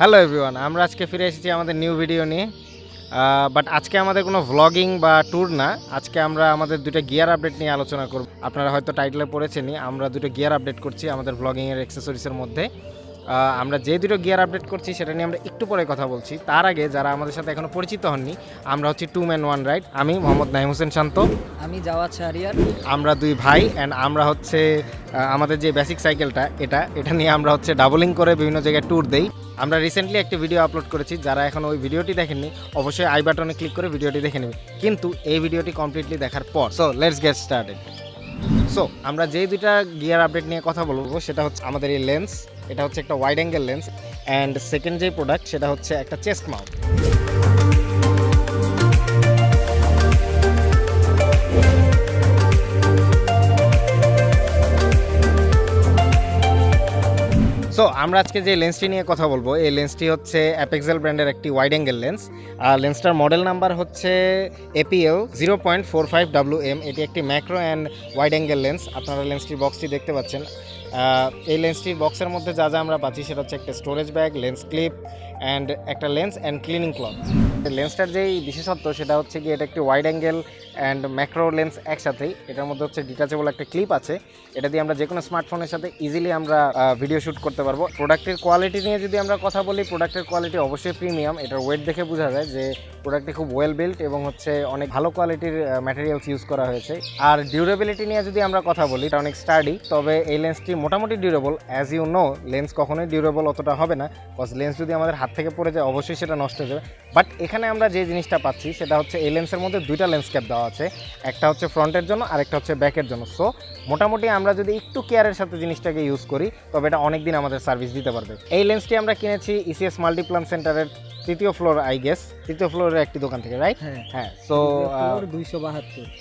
Hello everyone, আমরা আজকে ফিরে এসেছি আমাদের নিউ ভিডিও নিয়ে। বাট আজকে আমাদের কোনো ভ্লগিং বা ট্যুর না, আজকে আমরা আমাদের দুটো গিয়ার আপডেট নিয়ে আলোচনা করব। আপনারা হয়তো টাইটেলে পড়েছেনই, আমরা দুটো গিয়ার আপডেট করছি আমাদের ভ্লগিংয়ের অ্যাক্সেসরিজের মধ্যে। আমরা যে দুটো গিয়ার আপডেট করছি সেটা নিয়ে আমরা একটু পরে কথা বলছি। তার আগে যারা আমাদের সাথে এখনও পরিচিত হননি, আমরা হচ্ছে 2 ম্যান 1 রাইড। আমি মোহাম্মদ নাইম হোসেন শান্ত, আমি জাওয়াদ শাহরিয়ার, আমরা দুই ভাই। অ্যান্ড আমরা হচ্ছে আমাদের যে বেসিক সাইকেলটা এটা নিয়ে আমরা হচ্ছে ডাবলিং করে বিভিন্ন জায়গায় ট্যুর দেই। আমরা রিসেন্টলি একটি ভিডিও আপলোড করেছি, যারা এখন ওই ভিডিওটি দেখেননি অবশ্যই আই বাটনে ক্লিক করে ভিডিওটি দেখে নেবে, কিন্তু এই ভিডিওটি কমপ্লিটলি দেখার পর। So let's get started. So আমরা যেই দুইটা গিয়ার আপডেট নিয়ে কথা বলবো সেটা হচ্ছে আমাদের এই লেন্স, এটা হচ্ছে একটা wide angle lens. And second যে প্রোডাক্ট সেটা হচ্ছে একটা চেস্ট মাউন্ট। সো আমরা আজকে যে লেন্সটি নিয়ে কথা বলবো, এই লেন্সটি হচ্ছে অ্যাপেক্সেল ব্র্যান্ডের একটি ওয়াইড অ্যাঙ্গেল লেন্স। আর লেন্সটার মডেল নাম্বার হচ্ছে APL 0.45WM। এটি একটি macro and wide angle lens. আপনারা লেন্সটির বক্সটি দেখতে পাচ্ছেন। এই লেন্সটির বক্সের মধ্যে যা যা আমরা পাচ্ছি সেটা হচ্ছে একটা storage bag, lens clip and একটা লেন্স অ্যান্ড ক্লিনিং ক্লথ। লেন্সটার যেই বিশেষত্ব সেটা হচ্ছে কি, এটা একটি wide angle and macro lens একসাথেই। এটার মধ্যে হচ্ছে ডিটাচেবল একটা ক্লিপ আছে, এটা দিয়ে আমরা যে কোনো স্মার্টফোনের সাথে ইজিলি আমরা ভিডিও শ্যুট করতে পারবো। প্রোডাক্টের কোয়ালিটি নিয়ে যদি আমরা কথা বলি, প্রোডাক্টের কোয়ালিটি অবশ্যই প্রিমিয়াম। এটার ওয়েট দেখে বোঝা যায় যে প্রোডাক্টটি খুব ওয়েল বিল্ট এবং হচ্ছে অনেক ভালো কোয়ালিটির ম্যাটেরিয়ালস ইউজ করা হয়েছে। আর ডিউরেবিলিটি নিয়ে যদি আমরা কথা বলি, এটা অনেক স্টাডি। তবে এই লেন্সটি মোটামুটি durable. As you know, lens কখনোই ডিউরেবল অতটা হবে না, বিকজ লেন্স যদি আমাদের হাত থেকে পড়ে যায় অবশ্যই সেটা নষ্ট হয়ে যাবে। বাট এখানে আমরা যে জিনিসটা পাচ্ছি সেটা হচ্ছে এই লেন্সের মধ্যে দুইটা লেন্স ক্যাপ দেওয়া আছে, একটা হচ্ছে ফ্রন্টের জন্য আর একটা হচ্ছে ব্যাকের জন্য। সো মোটামুটি আমরা যদি একটু কেয়ারের সাথে জিনিসটাকে ইউজ করি তবে এটা অনেক দিন আমাদের সার্ভিস দিতে পারবে। এই লেন্সটি আমরা কিনেছি ECS মাল্টিপ্লান সেন্টারের 3য় ফ্লোর, আই গেস 3য় ফ্লোরের একটি দোকান থেকে, রাইট? হ্যাঁ। So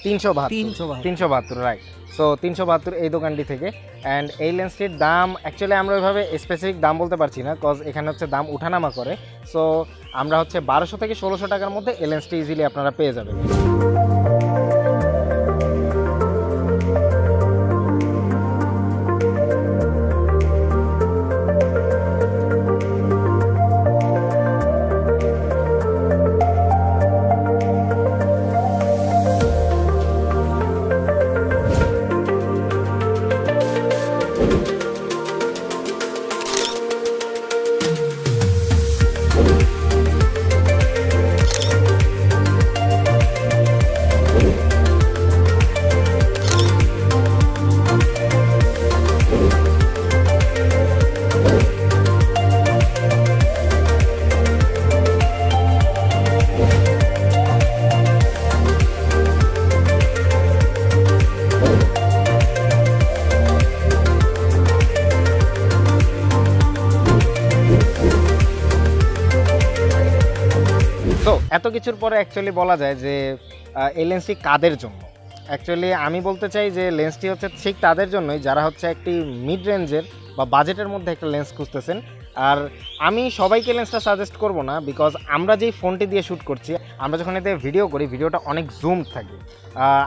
372 right. সো 372 এই দোকানটি থেকে। অ্যান্ড এই লেন্সটির দাম অ্যাকচুয়ালি আমরা ওইভাবে স্পেসিফিক দাম বলতে পারছি না, কজ এখানে হচ্ছে দাম উঠানামা করে। সো আমরা হচ্ছে 1200 থেকে 1600 টাকার মধ্যে এই লেন্সটি ইজিলি আপনারা পেয়ে যাবেন। তো এত কিছুর পরে অ্যাকচুয়ালি বলা যায় যে এই লেন্সটি কাদের জন্য। অ্যাকচুয়ালি আমি বলতে চাই যে লেন্সটি হচ্ছে ঠিক তাদের জন্যই যারা হচ্ছে একটি মিড রেঞ্জের বা বাজেটের মধ্যে একটা লেন্স খুঁজতেছেন। আর আমি সবাইকে লেন্সটা সাজেস্ট করব না, বিকজ আমরা যেই ফোনটি দিয়ে শ্যুট করছি, আমরা যখন এতে ভিডিও করি ভিডিওটা অনেক জুম থাকে।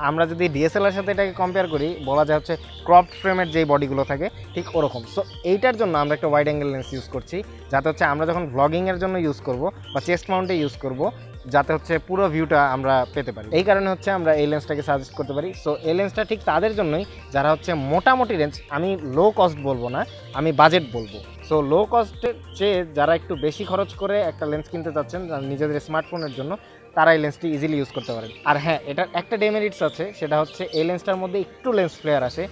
আমরা যদি DSLR সাথে এটাকে কম্পেয়ার করি, বলা যায় হচ্ছে ক্রপড ফ্রেমের যেই বডিগুলো থাকে ঠিক ওরকম। সো এইটার জন্য আমরা একটা ওয়াইড অ্যাঙ্গেল লেন্স ইউজ করছি, যাতে হচ্ছে আমরা যখন ভ্লগিংয়ের জন্য ইউজ করব বা চেস্ট মাউন্টে ইউজ করব, যাতে হচ্ছে পুরো ভিউটা আমরা পেতে পারি। এই কারণে হচ্ছে আমরা এই লেন্সটাকে সাজেস্ট করতে পারি। সো এই লেন্সটা ঠিক তাদের জন্যই যারা হচ্ছে মোটামুটি রেঞ্জ, আমি লো কস্ট বলবো না, আমি বাজেট বলবো। সো লো কস্টের চেয়ে যারা একটু বেশি খরচ করে একটা লেন্স কিনতে চাচ্ছেন নিজেদের স্মার্টফোনের জন্য, তারা এই লেন্সটি ইজিলি ইউজ করতে পারেন। আর হ্যাঁ, এটার একটা ডেমেরিটস আছে, সেটা হচ্ছে এই লেন্সটার মধ্যে একটু লেন্স ফ্লেয়ার আসে।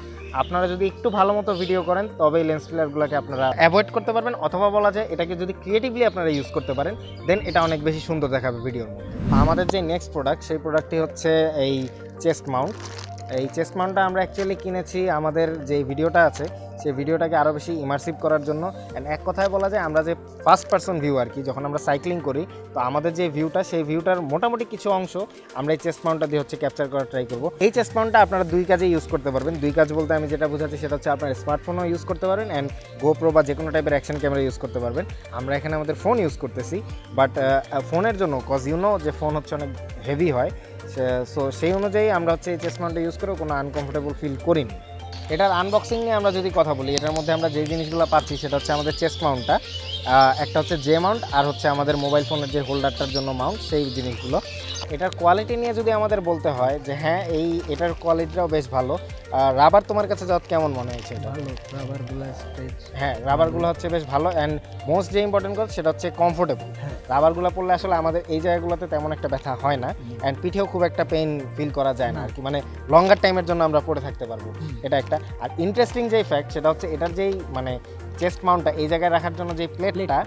আপনারা যদি একটু ভালো মতো ভিডিও করেন তবে এই লেন্স ফ্লেয়ারগুলোকে আপনারা অ্যাভয়েড করতে পারবেন, অথবা বলা যায় এটাকে যদি ক্রিয়েটিভলি আপনারা ইউজ করতে পারেন দেন এটা অনেক বেশি সুন্দর দেখাবে ভিডিওর মধ্যে। আমাদের যে নেক্সট প্রোডাক্ট, সেই প্রোডাক্টটি হচ্ছে এই চেস্ট মাউন্ট। এই চেস্ট মাউন্টটা আমরা অ্যাকচুয়ালি কিনেছি আমাদের যে ভিডিওটা আছে সেই ভিডিওটাকে আরও বেশি ইমার্সিভ করার জন্য। অ্যান্ড এক কথায় বলা যায় আমরা যে ফার্স্ট পার্সন ভিউ আর কি, যখন আমরা সাইক্লিং করি তো আমাদের যে ভিউটা, সেই ভিউটার মোটামুটি কিছু অংশ আমরা এই চেস্ট মাউন্টটা দিয়ে হচ্ছে ক্যাপচার করার ট্রাই করবো। এই চেস্ট মাউন্টটা আপনারা দুই কাজে ইউজ করতে পারবেন। দুই কাজ বলতে আমি যেটা বোঝাচ্ছি সেটা হচ্ছে আপনার স্মার্টফোনও ইউজ করতে পারবেন অ্যান্ড গোপ্রো বা যে কোনো টাইপের অ্যাকশন ক্যামেরা ইউজ করতে পারবেন। আমরা এখানে আমাদের ফোন ইউজ করতেছি, বাট ফোনের জন্য, কজ ইউ নো যে ফোন হচ্ছে অনেক হেভি হয়, সো সেই অনুযায়ী আমরা হচ্ছে এই চেস্ট মাউন্টটা ইউজ করে কোনো আনকমফোর্টেবল ফিল করিনি। এটার আনবক্সিং নিয়ে আমরা যদি কথা বলি, এটার মধ্যে আমরা যে জিনিসগুলো পাচ্ছি সেটা হচ্ছে আমাদের চেস্ট মাউন্টটা। একটা হচ্ছে জে মাউন্ট আর হচ্ছে আমাদের মোবাইল ফোনের যে হোল্ডারটার জন্য মাউন্ট, সেই জিনিসগুলো। এটার কোয়ালিটি নিয়ে যদি আমাদের বলতে হয় যে হ্যাঁ এটার কোয়ালিটিটাও বেশ ভালো। রাবার তোমার কাছে যত কেমন মনে হয়েছে? এটা রাবারগুলো হ্যাঁ, রাবারগুলো হচ্ছে বেশ ভালো, অ্যান্ড মোস্ট যে ইম্পর্টেন্ট কথা সেটা হচ্ছে কমফোর্টেবল। রাবারগুলো পরলে আসলে আমাদের এই জায়গাগুলোতে তেমন একটা ব্যথা হয় না, অ্যান্ড পিঠেও খুব একটা পেইন ফিল করা যায় না আর কি, মানে লঙ্গার টাইমের জন্য আমরা পরে থাকতে পারবো। এটা একটা। আর ইন্টারেস্টিং যেই ফ্যাক্ট সেটা হচ্ছে এটার যেই মানে চেস্ট মাউন্টটা এই জায়গায় রাখার জন্য যে প্লেটটা,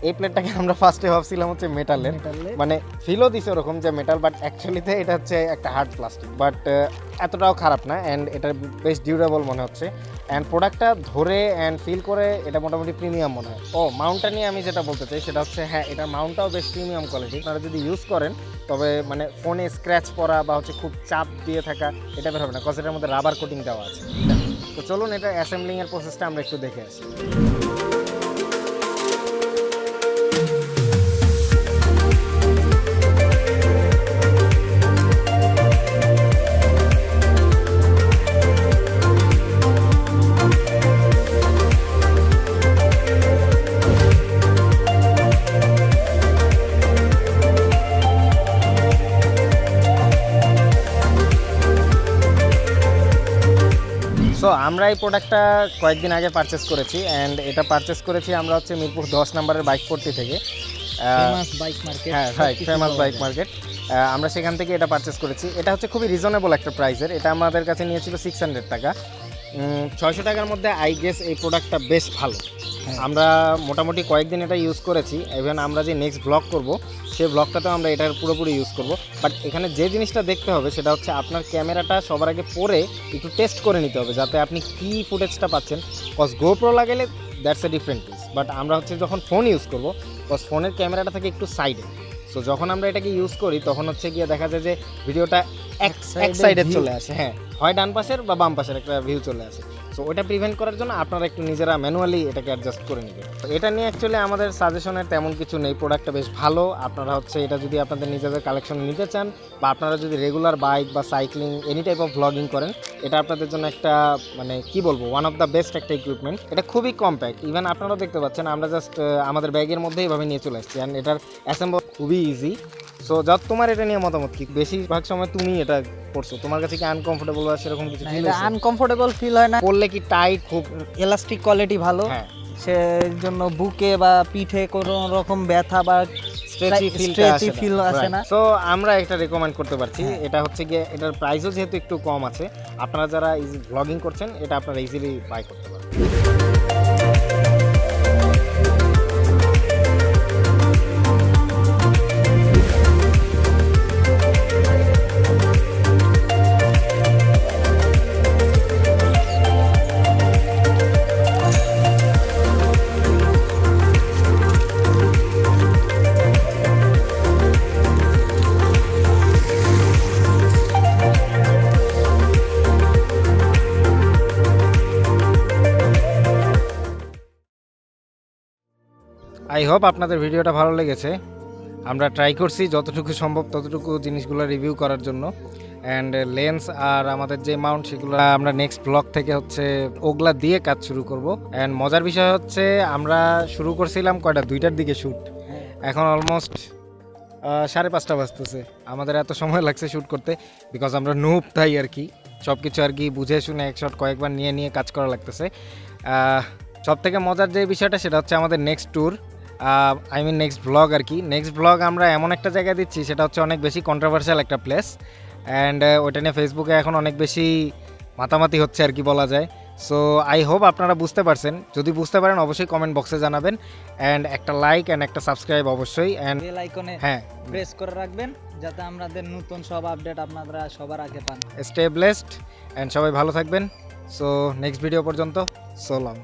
এই প্লেটটাকে আমরা ফার্স্টে ভাবছিলাম হচ্ছে মেটালের, মানে ফিলও দিছে ওরকম যে মেটাল, বাট অ্যাকচুয়ালিতে এটা হচ্ছে একটা হার্ড প্লাস্টিক। বাট এতটাও খারাপ না, অ্যান্ড এটা বেশ ডিউরেবল মনে হচ্ছে, অ্যান্ড প্রোডাক্টটা ধরে অ্যান্ড ফিল করে এটা মোটামুটি প্রিমিয়াম মনে হয়। মাউন্টটা নিয়ে আমি যেটা বলতে চাই সেটা হচ্ছে হ্যাঁ, এটার মাউন্টটাও বেশ প্রিমিয়াম কোয়ালিটি। আপনারা যদি ইউজ করেন তবে মানে ফোনে স্ক্র্যাচ পড়া বা হচ্ছে খুব চাপ দিয়ে থাকা এটা বের হবে না, কজ এটার মধ্যে রাবার কোটিং দেওয়া আছে। তো চলুন এটা অ্যাসেম্বলিং এর প্রসেসটা আমরা একটু দেখে আসি। সো আমরা এই প্রোডাক্টটা কয়েকদিন আগে পারচেস করেছি, অ্যান্ড এটা পারচেস করেছি আমরা হচ্ছে মিরপুর 10 নম্বরের বাইক পট্টি থেকে। Famous bike market. হ্যাঁ রাইট, ফেমাস বাইক মার্কেট। আমরা সেখান থেকে এটা পারচেস করেছি। এটা হচ্ছে খুবই রিজনেবল একটা প্রাইসের। এটা আমাদের কাছে নিয়েছিল 600 টাকা। 600 টাকার মধ্যে আই গেস এই প্রোডাক্টটা বেশ ভালো। আমরা মোটামুটি কয়েকদিন এটা ইউজ করেছি, ইভেন আমরা যে নেক্সট ব্লগ করব সেই ব্লগটাতেও আমরা এটার পুরোপুরি ইউজ করব। বাট এখানে যে জিনিসটা দেখতে হবে সেটা হচ্ছে আপনার ক্যামেরাটা সবার আগে পরে একটু টেস্ট করে নিতে হবে যাতে আপনি কি ফুটেজটা পাচ্ছেন। কজ গোপ্রো লাগালে that's a different piece, but আমরা হচ্ছে যখন ফোন ইউজ করব, কজ ফোনের ক্যামেরাটা থাকে একটু সাইডে। সো যখন আমরা এটাকে ইউজ করি তখন হচ্ছে গিয়ে দেখা যায় যে ভিডিওটা এক সাইডে চলে আসে, হ্যাঁ, হয় ডান পাশের বা বাম পাশের একটা ভিউ চলে আসে। সো ওটা প্রিভেন্ট করার জন্য আপনারা একটু নিজেরা ম্যানুয়ালি এটাকে অ্যাডজাস্ট করে নেবেন। তো এটা নিয়ে অ্যাকচুয়ালি আমাদের সাজেশনের তেমন কিছু নেই, প্রোডাক্টটা বেশ ভালো। আপনারা হচ্ছে এটা যদি আপনাদের নিজেদের কালেকশন নিতে চান বা আপনারা যদি রেগুলার বাইক বা cycling any type of blogging করেন, এটা আপনাদের জন্য একটা মানে কি বলবো ওয়ান অফ দ্য বেস্ট একটা ইকুইপমেন্ট। এটা খুবই কম্প্যাক্ট, ইভেন আপনারাও দেখতে পাচ্ছেন আমরা জাস্ট আমাদের ব্যাগের মধ্যে এইভাবে নিয়ে চলে আসছি, অ্যান্ড এটার অ্যাসেম্বল খুবই ইজি। সো যত তোমার এটা নিয়ে মতামত কি? বেশিরভাগ সময় তুমি এটা করছো, তোমার কাছে কি আনকমফোর্টেবল বা সেরকম কিছু ফিল হচ্ছে? আনকমফোর্টেবল ফিল হয় না, পরলে কি টাইট, খুব ইলাস্টিক কোয়ালিটি ভালো, হ্যাঁ, সেই জন্য বুকে বা পিঠে কোনো রকম ব্যথা বা স্ট্রেচি ফিল আসে না। সো আমরা এটা রেকমেন্ড করতে পারছি। এটা হচ্ছে গিয়ে এটার প্রাইসও যেহেতু একটু কম আছে, আপনারা যারা ইজি ব্লগিং করছেন এটা আপনারা ইজিলি বাই করতে পারেন। আই হোপ আপনাদের ভিডিওটা ভালো লেগেছে। আমরা ট্রাই করছি যতটুকু সম্ভব ততটুকু জিনিসগুলো রিভিউ করার জন্য, অ্যান্ড লেন্স আর আমাদের যে মাউন্ট সেগুলো আমরা নেক্সট ব্লগ থেকে হচ্ছে ওগুলা দিয়ে কাজ শুরু করব। অ্যান্ড মজার বিষয় হচ্ছে আমরা শুরু করছিলাম কয়টা 2টার দিকে শ্যুট, এখন অলমোস্ট 5:30 বাজতেছে। আমাদের এত সময় লাগছে শ্যুট করতে বিকজ আমরা নুব, তাই আর কি সব কিছু আর কি বুঝে শুনে এক শট কয়েকবার নিয়ে কাজ করা লাগতেছে। সব থেকে মজার যে বিষয়টা সেটা হচ্ছে আমাদের next tour, I mean next blog আর কি। নেক্সট ব্লগ আমরা এমন একটা জায়গায় দিচ্ছি সেটা হচ্ছে অনেক বেশি কন্ট্রোভার্সিয়াল একটা প্লেস, অ্যান্ড ওইটা নিয়ে ফেসবুকে এখন অনেক বেশি মাতামাতি হচ্ছে আর কি বলা যায়। সো আই হোপ আপনারা বুঝতে পারছেন। যদি বুঝতে পারেন অবশ্যই কমেন্ট বক্সে জানাবেন, অ্যান্ড একটা লাইক অ্যান্ড একটা সাবস্ক্রাইব অবশ্যই, অ্যান্ড বেল আইকনে হ্যাঁ প্রেস করে রাখবেন যাতে আমাদের নতুন সব আপডেট আপনারা সবার আগে পান। স্টে ব্লেসড অ্যান্ড সবাই ভালো থাকবেন। সো নেক্সট ভিডিও পর্যন্ত সালাম।